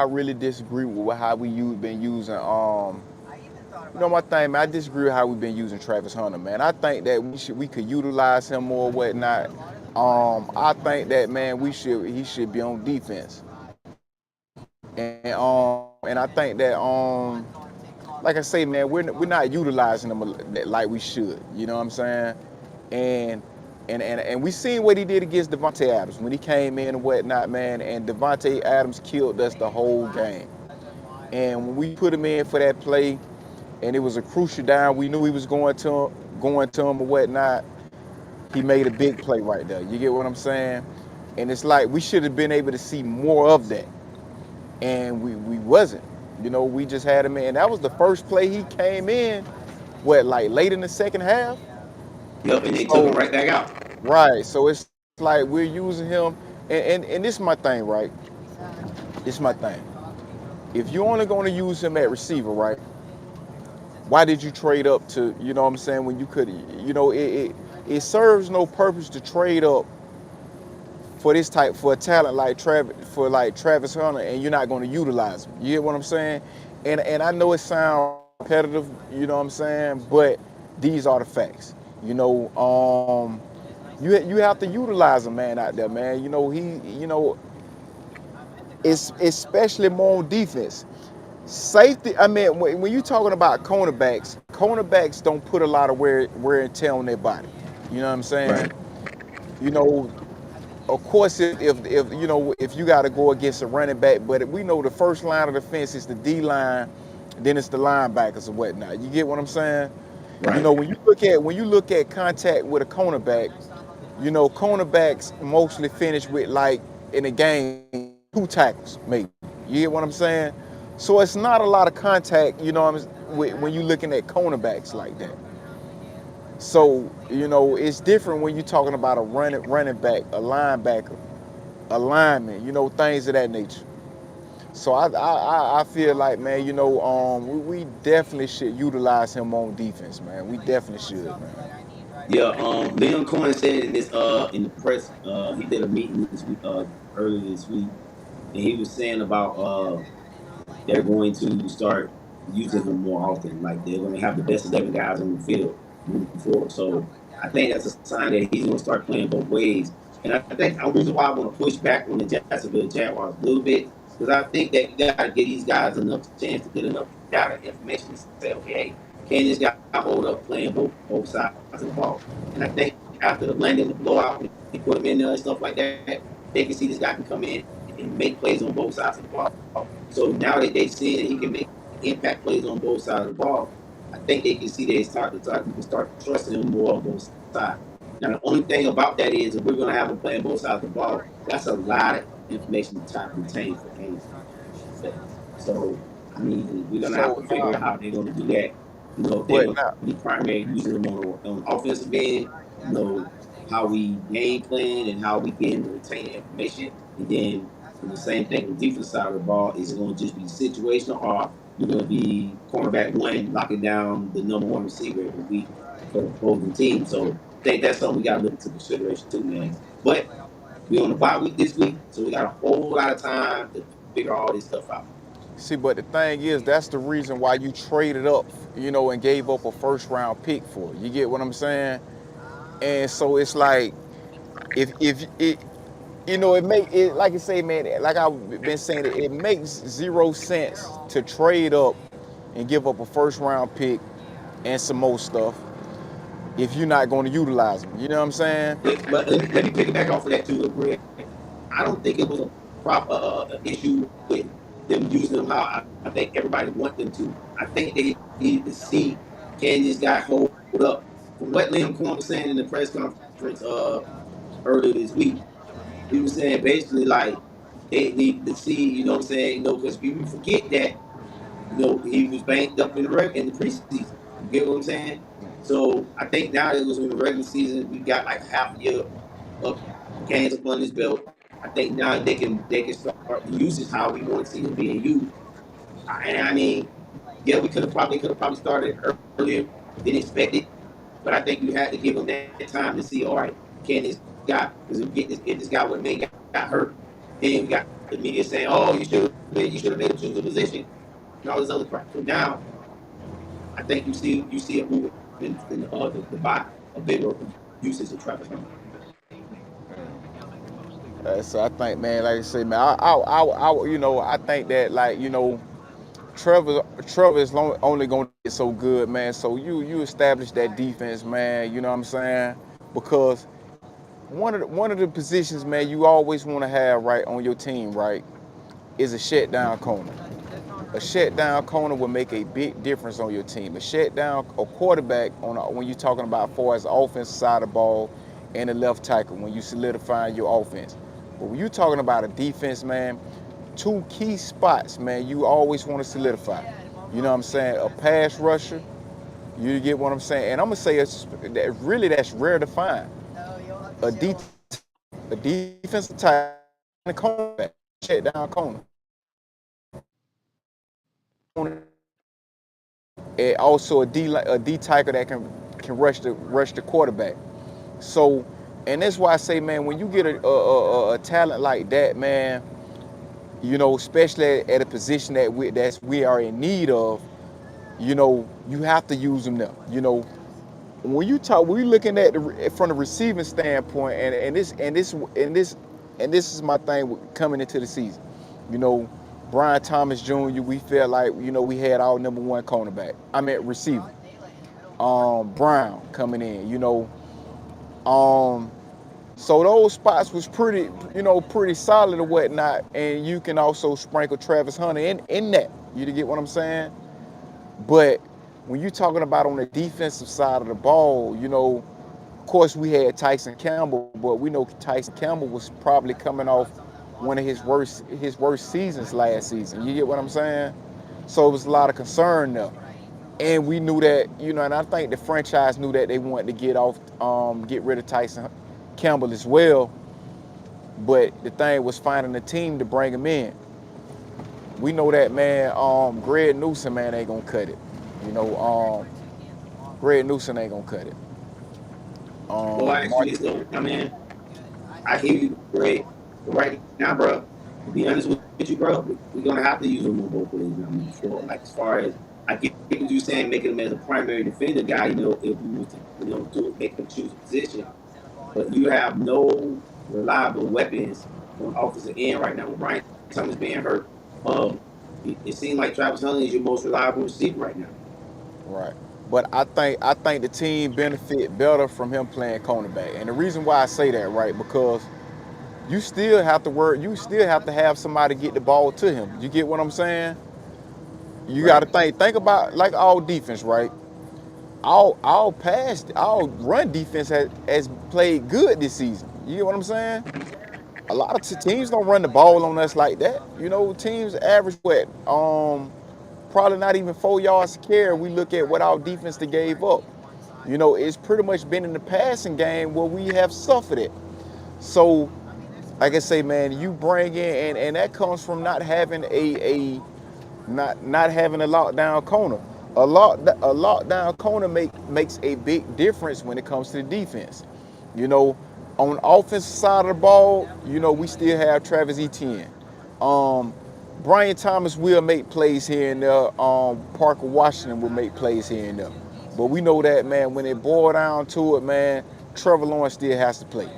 S2: really disagree with how been using. My thing, man, I disagree with how we've been using Travis Hunter, man. I think that we could utilize him more, whatnot. I think that, man, he should be on defense, and I think that like I say, man, we're not utilizing him like we should. You know what I'm saying? And and we seen what he did against Devontae Adams when he came in and whatnot, man. And Devontae Adams killed us the whole game. And when we put him in for that play, and it was a crucial down, we knew he was going to him or whatnot. He made a big play right there. You get what I'm saying? And it's like we should have been able to see more of that, and we wasn't. We just had him in. And that was the first play he came in. What, like late in the second half?
S1: Yep, and they took him
S2: So
S1: right back out.
S2: right. So it's like we're using him, and this is my thing, right? This is my thing. If you're only going to use him at receiver, right? Why did you trade up to? You know what I'm saying? When you could, it serves no purpose to trade up for a talent like Travis Hunter, and you're not going to utilize him. You get what I'm saying? And I know it sounds repetitive, you know what I'm saying? But these are the facts. You have to utilize a man out there, man. It's especially more on defense. Safety. I mean, when you're talking about cornerbacks don't put a lot of wear and tear on their body. You know what I'm saying?
S1: Right.
S2: You know, of course, if you know if you got to go against a running back, but we know the first line of defense is the D line, then it's the linebackers and whatnot. You get what I'm saying? You know,
S1: Right.
S2: when you look at contact with a cornerback, you know, cornerbacks mostly finish with like in a game 2 tackles maybe. You get what I'm saying? So it's not a lot of contact. You know, when you're looking at cornerbacks like that. So you know, it's different when you're talking about a running back, a linebacker, a lineman. You know, things of that nature. So I feel like, man, you know, we definitely should utilize him on defense, man. We definitely should, man.
S1: Yeah, Liam Cohen said in the press, he did a meeting this week, earlier this week, and he was saying about they're going to start using him more often. Like they're going to have the best 11 guys on the field moving forward. So I think that's a sign that he's going to start playing both ways. And I think the reason why I want to push back on the Jacksonville Jaguars a little bit, because I think that you got to give these guys enough chance to get enough data information to say, okay, hey, can this guy hold up playing both sides of the ball? And I think after the Landon, the blowout, when they put him in there and stuff like that, they can see this guy can come in and make plays on both sides of the ball. So now that they see that he can make impact plays on both sides of the ball, I think they can see we can start trusting him more on both sides. Now the only thing about that is if we're gonna have him playing both sides of the ball, that's a lot of information to try to retain for games like that. So I mean, we're gonna have
S2: So,
S1: to figure out how they're gonna do that. You know, if they're
S2: but
S1: gonna
S2: now,
S1: be primary using them on offensive end, you know, how we game plan and how we get him to retain information, and then and the same thing with the defense side of the ball. Is it going to just be situational, or you're going to be cornerback one locking down the number one receiver every week for the opposing team? So I think that's something we got to look into consideration too, man. But we're on the bye week this week, so we got a whole lot of time to figure all this stuff out.
S2: see, but the thing is, that's the reason why you traded up, you know, and gave up a first round pick for it. You get what I'm saying? And so it's like, if it, you know, it make it like I say, man, like I've been saying, it makes 0 sense to trade up and give up a first round pick and some more stuff if you're not going to utilize them. You know what I'm saying?
S1: But let me pick it back off of that too, Greg. I don't think it was a proper issue with them using them how I think everybody want them to. I think they needed to see can this guy hold up. From what Liam Cohen was saying in the press conference earlier this week, he was saying basically like they need to see, you know what I'm saying, you know, because people forget that, you know, he was banged up in the preseason. You get what I'm saying? So I think now it was in the regular season, we got like half a year of games up on his belt. I think now they can start to use it how we want to see him being used. And I mean, yeah, we could have probably started earlier than expected, but I think you had to give him that time to see, all right, can this guy? Because if this guy would have got hurt, then we got the media saying, oh, you should have made him choose a position and all this other crap. So now I think you see it moving in the bot a bigger usage of Travis Hunter.
S2: So I think, man, like I say, man, you know, I think that, like, you know, Trevor is only gonna get so good, man. So you establish that defense, man. You know what I'm saying? Because one of the positions, man, you always want to have right on your team, right, is a shutdown corner. A shutdown corner will make a big difference on your team. A quarterback when you're talking about far as the offensive side of the ball and the left tackle when you solidify your offense. But when you're talking about a defense, man, two key spots, man, you always want to solidify. You know what I'm saying? A pass rusher, you get what I'm saying? And I'm gonna say that's rare to find. A D tackle, a defensive tackle, and a cornerback, shutdown corner. And also a D tackle that can rush the quarterback. So, and that's why I say, man, when you get a talent like that, man, you know, especially at a position we are in need of, you know, you have to use them now. You know, when we looking at from the receiving standpoint, and this is my thing coming into the season. You know, Brian Thomas Jr. We felt like, you know, we had our number one cornerback. I mean receiver. Brown coming in. You know, Um, so those spots was pretty, pretty solid or whatnot. And you can also sprinkle Travis Hunter in that. You get what I'm saying? But when you're talking about on the defensive side of the ball, of course we had Tyson Campbell, but we know Tyson Campbell was probably coming off one of his worst seasons last season. You get what I'm saying? So it was a lot of concern there. And we knew that, and I think the franchise knew that they wanted to get rid of Tyson Campbell as well. But the thing was finding a team to bring him in. We know that, man. Greg Newsom, man, ain't gonna cut it. You know, Greg Newsom ain't gonna cut it.
S1: Well, I ask you
S2: Mark,
S1: this though, my man. I hear you, Greg. But right now, bro, to be honest with you, bro, we're gonna have to use him on both ways now moving forward. Like as far as I get what you're saying, making him as a primary defender guy, if you was to, make him choose a position, but you have no reliable weapons on offensive end right now with Brian Thomas being hurt. Um, it seems like Travis Huntley is your most reliable receiver right now.
S2: right. But I think the team benefit better from him playing cornerback. And the reason why I say that, right, because you still have to work, you still have to have somebody get the ball to him. You get what I'm saying? You got
S1: Right.
S2: to think about like all defense, right? Our run defense has played good this season. You get what I'm saying? A lot of teams don't run the ball on us like that. Teams average what? Probably not even 4 yards to carry. We look at what our defense they gave up. It's pretty much been in the passing game where we have suffered it. So, like I say, man, you bring in and that comes from not having not having a lockdown corner. A lockdown corner makes a big difference when it comes to the defense. You know, on the offensive side of the ball, we still have Travis Etienne. Um, Brian Thomas will make plays here and there. Parker Washington will make plays here and there. But we know that, man, when it boils down to it, man, Trevor Lawrence still has to play.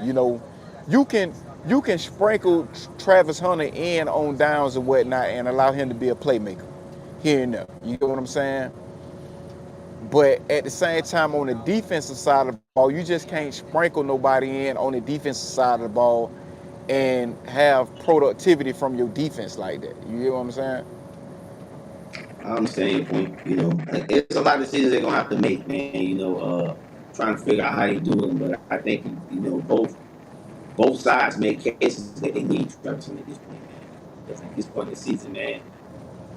S2: You can you can sprinkle Travis Hunter in on downs and whatnot and allow him to be a playmaker here and there. You get what I'm saying? But at the same time, on the defensive side of the ball, you just can't sprinkle nobody in on the defensive side of the ball and have productivity from your defense like that. You get what I'm saying?
S1: I understand your point. It's a lot of decisions they're gonna have to make, man. Trying to figure out how they do them. But I think both sides make cases that they need Travis Hunter at this point, man. Because at this point in the season, man,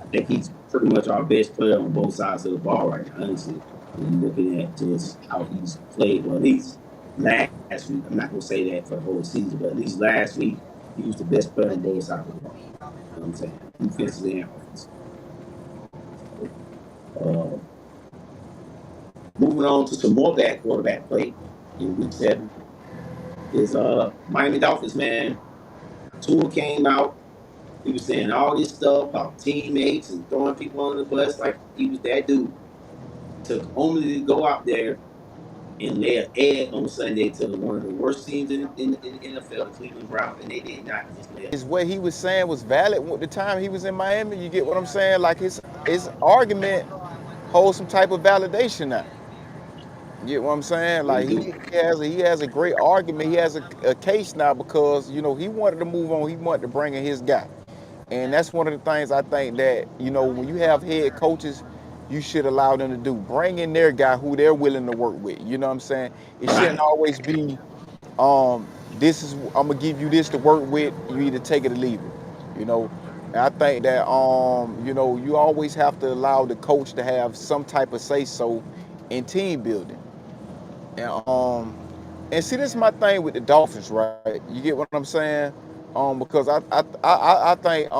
S1: I think he's pretty much our best player on both sides of the ball right now. Honestly, when you're looking at just how he's played. Well, at least last week, I'm not gonna say that for the whole season, but at least last week he was the best player on both sides of the ball. You know what I'm saying? Defensively and offensively. Uh, Moving on to some more bad quarterback play in week 7 is Miami Dolphins, man. Tua came out. He was saying all this stuff about teammates and throwing people under the bus like he was that dude. Took only to go out there and lay an egg on Sunday to one of the worst teams in the NFL, the Cleveland Browns, and they did not just lay.
S2: Is what he was saying was valid at the time he was in Miami? You get what I'm saying? Like his argument holds some type of validation now. You get what I'm saying?
S1: They
S2: Like
S1: do.
S2: he has a great argument. He has a case now because he wanted to move on. He wanted to bring in his guy, and that's one of the things I think that when you have head coaches, you should allow them to do. Bring in their guy who they're willing to work with. You know what I'm saying? It shouldn't
S1: Right.
S2: always be this is I'm gonna give you this to work with. You either take it or leave it. You know. And I think that you always have to allow the coach to have some type of say so in team building. And see, this is my thing with the Dolphins, right? You get what I'm saying? Because I think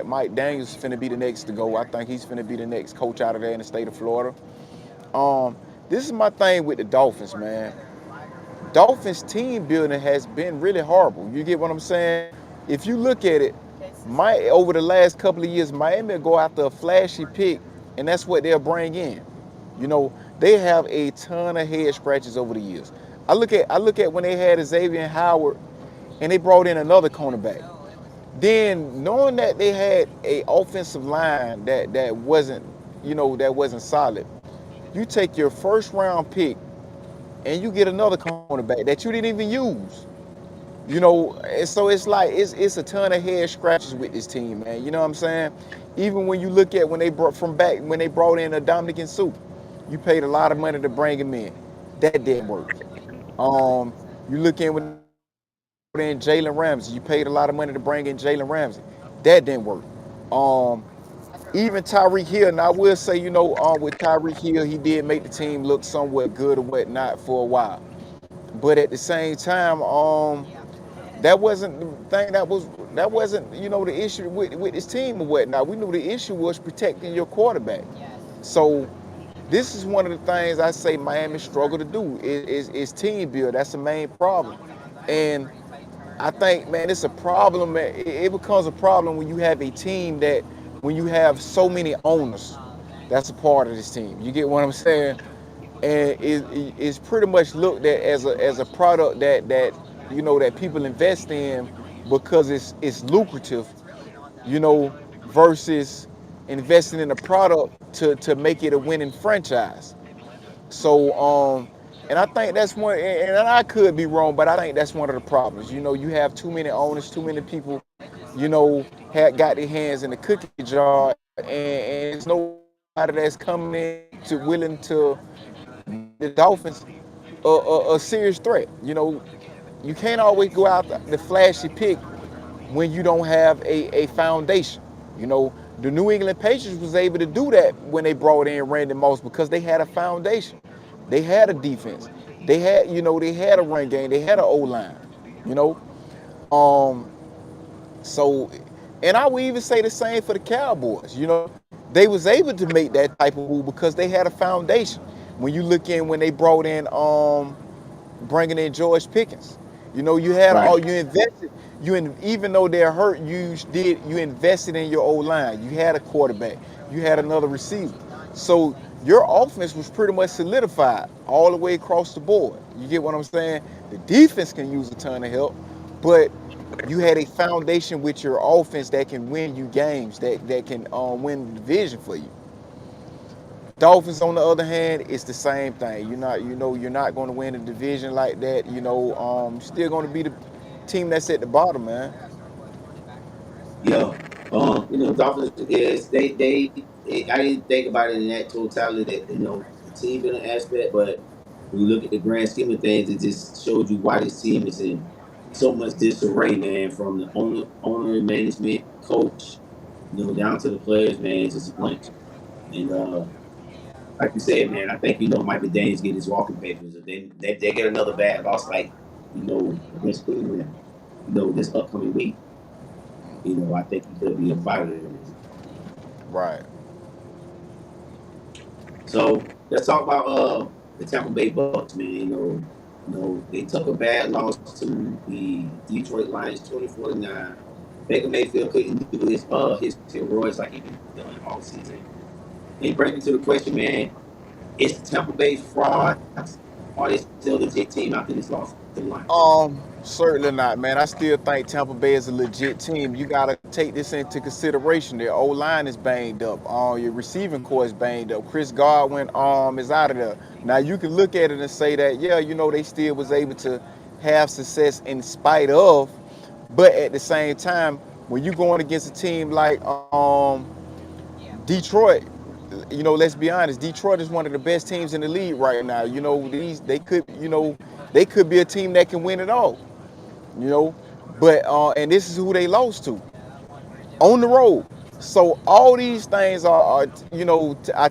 S2: Mike Daniels finna be the next to go. I think he's finna be the next coach out of there in the state of Florida. This is my thing with the Dolphins, man. Dolphins team building has been really horrible. You get what I'm saying? If you look at it, over the last couple of years, Miami will go after a flashy pick, and that's what they'll bring in. They have a ton of head scratches over the years. I look at when they had Xavier Howard, and they brought in another cornerback. Then knowing that they had a offensive line that wasn't solid, you take your first round pick and you get another cornerback that you didn't even use. You know, and so it's like it's a ton of head scratches with this team, man. You know what I'm saying? Even when you look at when they brought in a Dominican Soup, you paid a lot of money to bring him in. That didn't work. Um, you look in when they brought in Jalen Ramsey, you paid a lot of money to bring in Jalen Ramsey. That didn't work. Um, Even Tyreek Hill, now I will say, with Tyreek Hill, he did make the team look somewhat good or whatnot for a while. But at the same time, that wasn't the thing that wasn't the issue with this team or whatnot. We knew the issue was protecting your quarterback. So this is one of the things I say Miami struggle to do is team build. That's the main problem. And I think, man, it's a problem. It becomes a problem when you have a team that when you have so many owners. That's a part of this team. You get what I'm saying? And it's pretty much looked at as a product that people invest in because it's lucrative, you know, versus investing in a product to make it a winning franchise. So, and I think that's one, and I could be wrong, but I think that's one of the problems. You know, you have too many owners, too many people, had got their hands in the cookie jar, and it's nobody that's coming in to willing to make the Dolphins a serious threat. You can't always go out the flashy pick when you don't have a foundation. You know, the New England Patriots was able to do that when they brought in Randy Moss because they had a foundation. They had a defense. They had a run game. They had an O line. You know, um, so, and I would even say the same for the Cowboys. They was able to make that type of move because they had a foundation. When you look in when they brought in bringing in George Pickens. You had
S1: Right.
S2: all you invested. Even though they're hurt, you invested in your old line. You had a quarterback. You had another receiver. So your offense was pretty much solidified all the way across the board. You get what I'm saying? The defense can use a ton of help, but you had a foundation with your offense that can win you games, that can win the division for you. Dolphins, on the other hand, it's the same thing. You're not going to win a division like that. Still going to be the team that's at the bottom, man.
S1: Yeah. Dolphins is I didn't think about it in that totality that the team building aspect, but when you look at the grand scheme of things, it just shows you why this team is in so much disarray, man. From the owner, management, coach, down to the players, man. It's just a bunch. And like you said, man, I think Mike McDaniels get his walking papers. If they get another bad loss, like against Cleveland, this upcoming week. I think he could be a fighter.
S2: Right.
S1: So let's talk about the Tampa Bay Bucks, man. They took a bad loss to the Detroit Lions, 24-9. Baker Mayfield couldn't do his heroics like he been doing all season. And bring me to the question, man: is Tampa Bay frauds, or are they still a legit team after this loss to the Lions?
S2: Certainly not, man. I still think Tampa Bay is a legit team. You got to take this into consideration. Their O line is banged up. Your receiving core is banged up. Chris Godwin is out of there. Now you can look at it and say that they still was able to have success in spite of, but at the same time, when you're going against a team like Detroit, let's be honest. Detroit is one of the best teams in the league right now. They could be a team that can win it all. You know, but and this is who they lost to on the road. So all these things I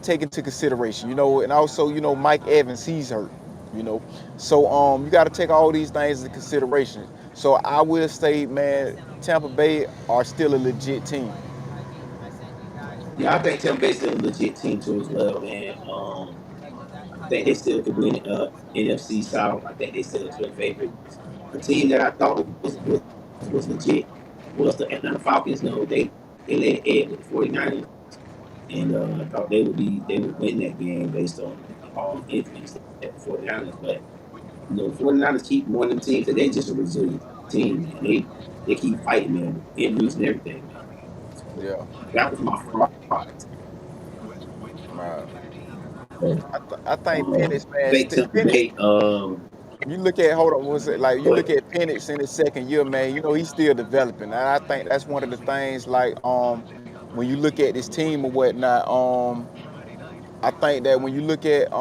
S2: take into consideration. And also Mike Evans, he's hurt. You know, so you got to take all these things into consideration. So I will say, man, Tampa Bay are still a legit team.
S1: Yeah, I think Tampa Bay's still a legit team too as well, man. I think they still could win NFC South. I think they still a clear favorite. A team that I thought was legit was the Atlanta Falcons. No, they laid an egg with the 49ers, and I thought they would win that game based on all the injuries that the 49ers. But the 49ers keep one of them teams that they just a resilient team, man. They keep fighting, man, with injuries and everything, man. So
S2: Yeah.
S1: that was my fraud.
S2: Right.
S1: So,
S2: I think Penix, man,
S1: Fake Tampa
S2: Penix.
S1: Bay.
S2: You look at hold on, was it like you
S1: Go
S2: look
S1: ahead.
S2: at Penix in his second year, man. You know he's still developing, and I think that's one of the things. Like when you look at this team or whatnot, I think that when you look at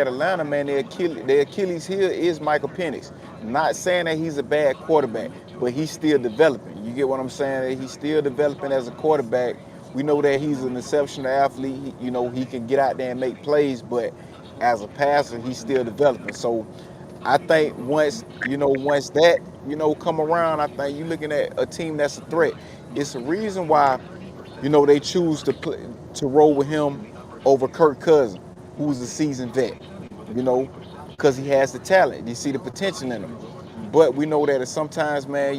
S2: Atlanta, man, their Achilles heel is Michael Penix. Not saying that he's a bad quarterback, but he's still developing. You get what I'm saying? He's still developing as a quarterback. We know that he's an exceptional athlete. You know he can get out there and make plays, but as a passer, he's still developing. So I think once that come around, I think you're looking at a team that's a threat. It's a reason why they choose to roll with him over Kirk Cousins, who's a seasoned vet, you know, because he has the talent. You see the potential in him. But we know that sometimes, man,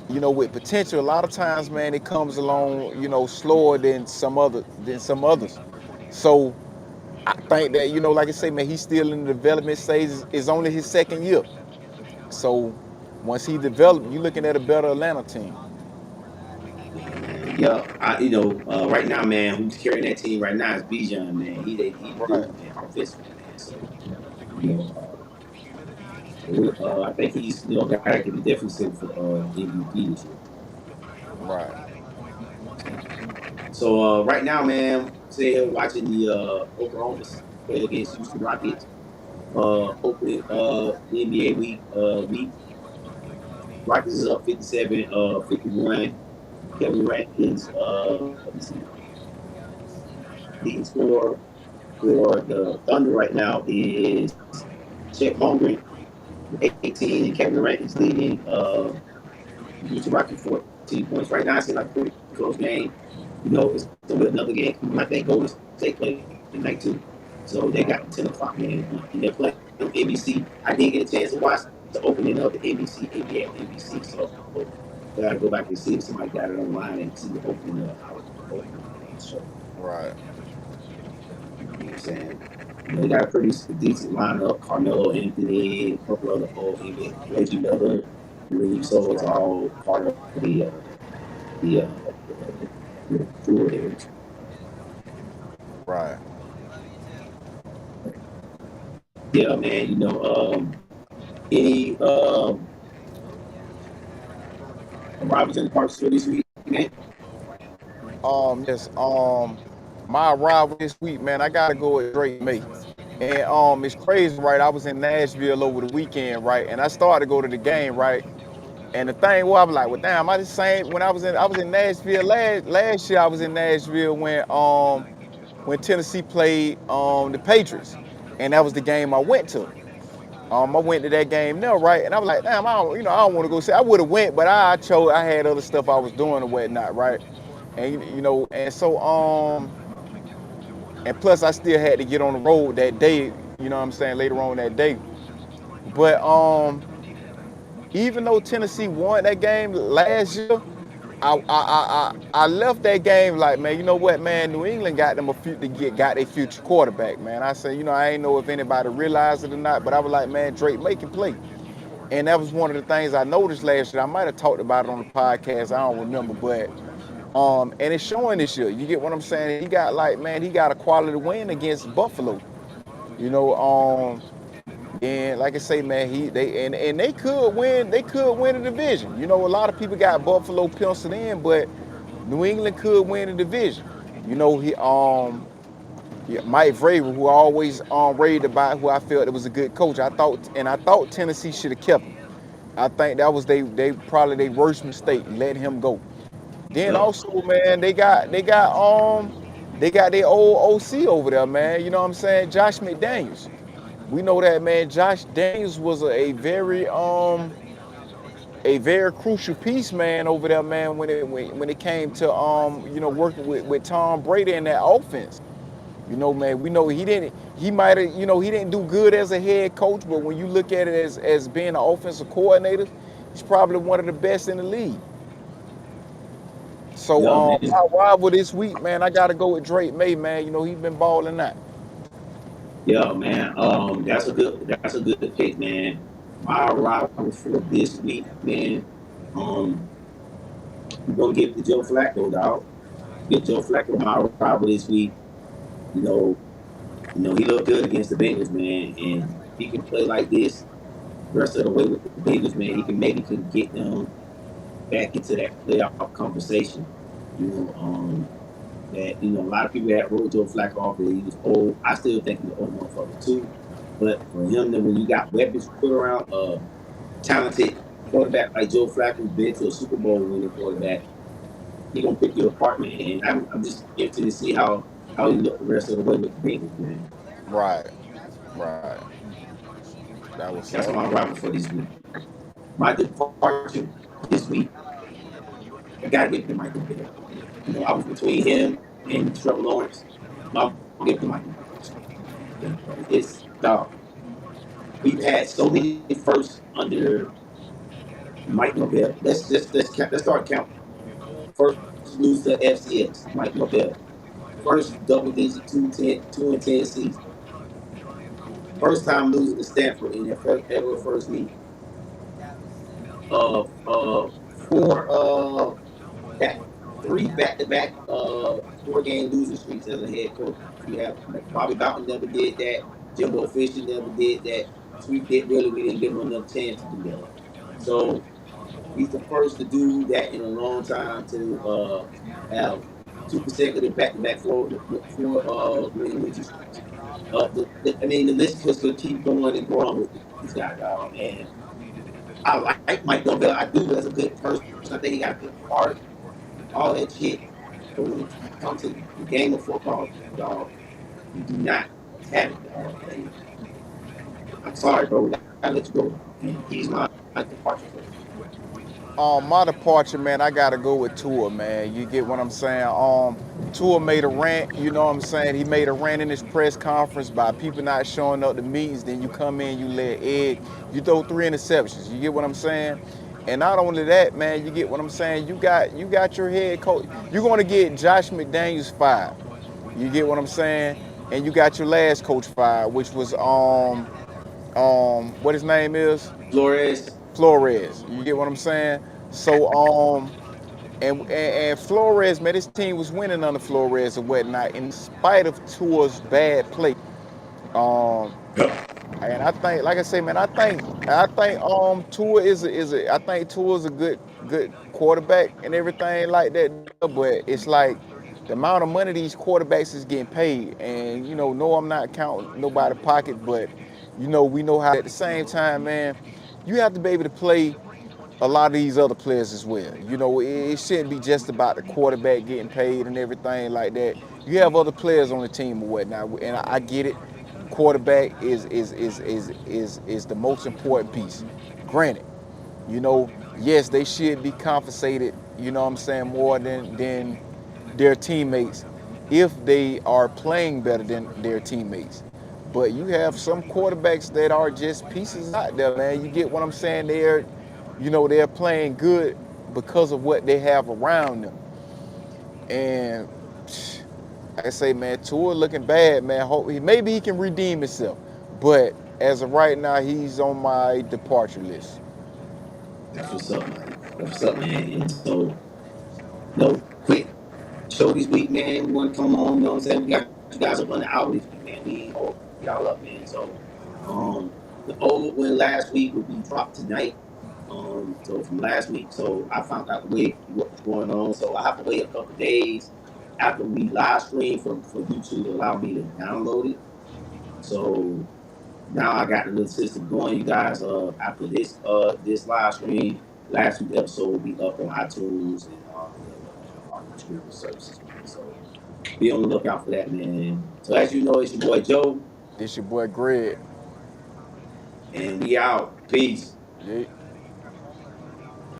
S2: with potential, a lot of times, man, it comes along, slower than some others. So I think that, like I say, man, he's still in the development stage. It's only his second year. So once he developed, you're looking at a better Atlanta team.
S1: Yeah, right now, man, who's carrying that team right now is Bijan, man. He the
S2: Right,
S1: dude, man, offensively, man. So I think he's guy that can definitely sit for MVP this year.
S2: right.
S1: So right now, man, say watching the Oklahoma's play against Houston Rockets. Opening NBA week. Rockets is up 57, 51. Kevin Durant is let's see, leading scorer for the Thunder right now is Chet Holmgren with 18, and Kevin Durant is leading Houston Rockets 14 points. Right now, it's like a pretty close game. It's gonna be another game. I think Golden State play tonight too. So they got 10 o'clock, man, and they're playing on NBC. I did get a chance to watch the opening of the NBC NBA on NBC, so I gotta go back and see if somebody got it online and see the opening of how the opening of the show.
S2: Right.
S1: You know what I'm saying? They got a pretty decent lineup. Carmelo Anthony, a couple other old NBA, Reggie Miller, Lee. So it's
S2: Right.
S1: all part of the crew there.
S2: Right.
S1: Yeah, man. Any arrivals in the parks for this week, man?
S2: Yes. My arrival this week, man, I gotta go with Drake May. And it's crazy, right? I was in Nashville over the weekend, right? And I started to go to the game, right? And the thing was, I was like, well, damn, I the same when I was in Nashville last year. I was in Nashville when Tennessee played the Patriots, and that was the game I went to. I went to that game there, right? And I was like, damn, I don't want to go see. I would have went, but I had other stuff I was doing and whatnot, right? And and so and plus I still had to get on the road that day. You know what I'm saying? Later on that day, but even though Tennessee won that game last year, I left that game like, man, you know what, man, New England got them got a future quarterback, man. I said, I ain't know if anybody realized it or not, but I was like, man, Drake May can play. And that was one of the things I noticed last year. I might have talked about it on the podcast, I don't remember, but and it's showing this year. You get what I'm saying? He got a quality win against Buffalo. You know, and like I say, man, and they could win the division. A lot of people got Buffalo penciled in, but New England could win the division. He yeah, Mike Vrabel, who I always raved about, who I felt it was a good coach. I thought Tennessee should have kept him. I think that was they probably their worst mistake, letting him go. Then
S1: Yeah,
S2: also, man, they got their old OC over there, man. You know what I'm saying? Josh McDaniels. We know that, man. Josh Daniels was a very crucial piece, man, over there, man, when it came to working with Tom Brady in that offense. Man, we know he didn't do good as a head coach, but when you look at it as being an offensive coordinator, he's probably one of the best in the league. So
S1: yeah,
S2: my
S1: man.
S2: rival this week, man, I gotta go with Drake May, man. He's been balling out.
S1: Yeah, man. That's a good pick, man. My rival for this week, man. We're gonna get the Joe Flacco, dog. Get Joe Flacco my rival this week. You know, he looked good against the Bengals, man, and if he can play like this the rest of the way with the Bengals, man, he can get them back into that playoff conversation. You know, that a lot of people had wrote Joe Flacco off that he was old. I still think he's an old motherfucker too. But for him, then when you got weapons put around talented quarterback like Joe Flacco, who's been to a Super Bowl winning quarterback, he gonna pick you apart, man. And I'm just interested to see how he look the rest of the way with the Bengals, man.
S2: Right, right. That was
S1: That's
S2: up.
S1: my rival for this week. My departure this week, I gotta give it to Mike Norvell. I was between him and Trevor Lawrence. I'm gonna give it to Mike Norvell. It's dog. We've had so many firsts under Mike Norvell. Let's start counting. First lose to FCS, Mike Norvell. First double digit 2-10 season. First time losing to Stanford in their first ever first meet. Four back three back to back 4-game losing streaks as a head coach. We have Bobby Bowden never did that. Jimbo Fisher never did that. Sweet did really we didn't give him enough chance to do that. So he's the first to do that in a long time to have two consecutive back to back four losing streaks. The list just gonna keep going and growing with this guy, dog. And I like Mike Norvell. I do as a good person. I think he got a good heart, all that shit. But when it comes to the game of football, dog, he do not have it, dog. And I'm sorry, bro. I gotta let you go. And he's my departure for this week.
S2: My departure, man, I gotta go with Tua, man. You get what I'm saying? Tua made a rant, you know what I'm saying? He made a rant in his press conference by people not showing up to meetings. Then you come in, you lay an egg, you throw 3 interceptions. You get what I'm saying? And not only that, man, you get what I'm saying? You got your head coach. You're gonna get Josh McDaniels fired. You get what I'm saying? And you got your last coach fired, which was what his name is?
S1: Flores,
S2: Flores. You get what I'm saying? So and Flores, man, this team was winning under Flores and whatnot, in spite of Tua's bad play. Um, and I think, like I say, man, I think Tua I think Tua's a good quarterback and everything like that there, but it's like the amount of money these quarterbacks is getting paid, and no, I'm not counting nobody pocket, but we know how at the same time, man, you have to be able to play a lot of these other players as well. It shouldn't be just about the quarterback getting paid and everything like that. You have other players on the team or whatnot, and I get it. Quarterback is the most important piece. Granted, yes, they should be compensated. What I'm saying, more than their teammates if they are playing better than their teammates. But you have some quarterbacks that are just pieces out there, man. You get what I'm saying? They're playing good because of what they have around them. And like I say, man, Tua looking bad, man. Maybe he can redeem himself. But as of right now, he's on my departure list.
S1: that's what's up, man. That's what's up, man. And so, quick show this week, man. We want to come on, you know what I'm saying? We got you guys up on the hour this week, man. We hold y'all up, man. So, the old win last week will be dropped tonight. So from last week, so I found out what was going on. So I have to wait a couple of days after we live stream for YouTube to allow me to download it. So now I got the little system going. You guys, after this live stream, last week's episode will be up on iTunes and all the other streaming services, man. So be on the lookout for that, man. So as you know, it's your boy Joe,
S2: This your boy Greg.
S1: and we out. Peace.
S2: Yeah.